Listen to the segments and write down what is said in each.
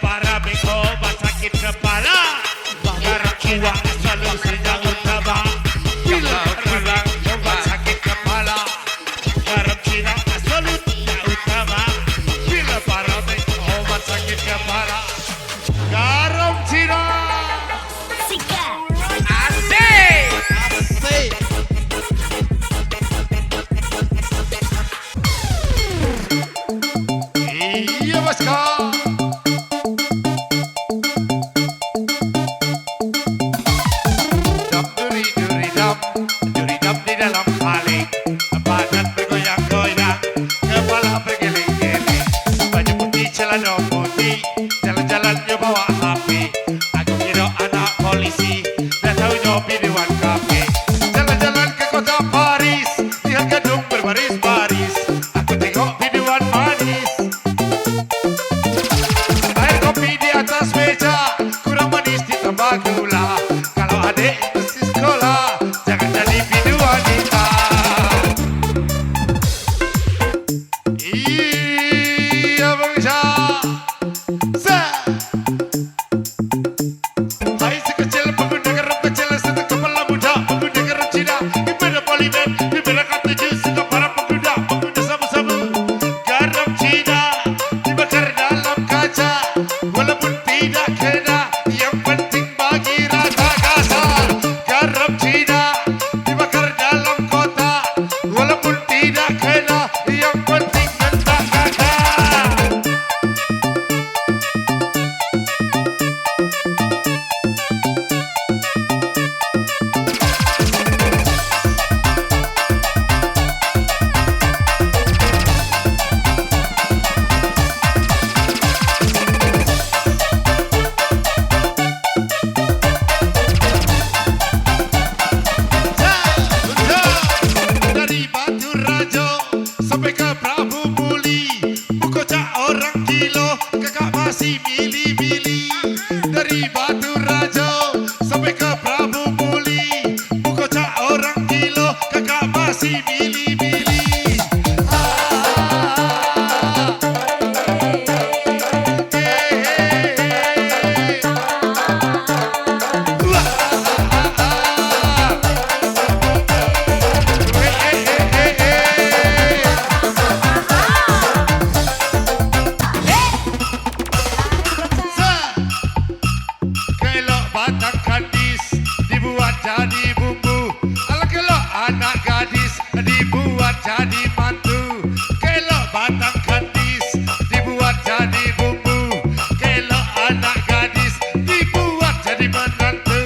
para obat sakit kepala. Garap jiwa solusi yang utama. Bila kurang obat sakit kepala. Garap jiwa solusi yang utama. Bila para obat sakit kepala. Garam jiwa. Asik. Asik. Iya mas kak. Duri-dap di dalam paling. Badan bergoyang-goyang, kepala bergeleng-geleng. Baju putih, celana putih, jalan-jalannya bawa HP. Aku kira anak polisi, dan taunya biduan kafe. Jalan-jalan ke kota Paris, lihat gedung berbaris-baris. Aku tengok biduan manis. Air kopi di atas meja, kurang manis ditambah gula. Kalau adik mesti sekolah, jangan jadi biduan kita. Iya bangsa. Hai sekecil pengguna garam kecil, sedang kepala muda pengguna garam Cina. Ibadah polimen, ibadah katuju, suka para pengguna sabu-sabu. Garam Cina dibakar dalam kaca, walaupun tidak kena, yang penting bagi rasa kasar. Garam Cina dibakar dalam kota, walaupun tidak kena, yang penting entah kakak. Dari Batu Rajo sampai ke Prabu Muli, bukocak orang kilo, kakak masih milih-milih. Dari Batu Rajo sampai ke Prabu Muli, bukocak orang kilo, kakak masih milih-milih. Kelok batang kandis dibuat jadi bumbu. Ala kelok anak gadis dibuat jadi mantu. Kelok batang kandis dibuat jadi bumbu. Kelok anak gadis dibuat jadi menantu.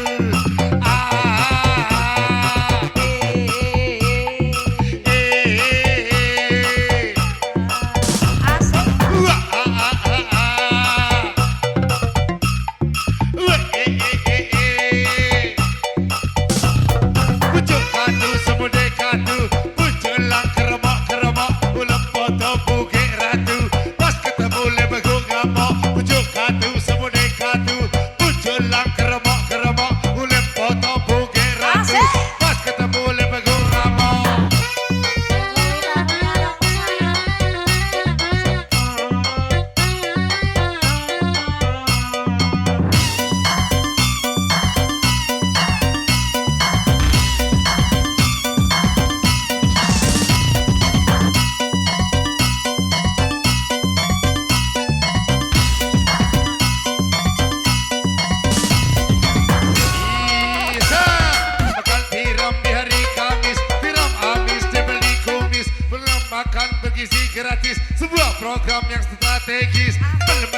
Pucuk kadu semude kadu, pucuk lang keremok-keremok, ulam foto bukit ratu. Pas ketemu lebegu ngamok, pucuk kadu semude kadu, pucuk lang keremok-keremok, ulam foto bukit ratu. Pas ketemu lebegu ngamok. Bisa makan tiram di hari Kamis, tiram amis dibeli kumis, belum makan bergizi gratis, sebuah program yang strategis. Belum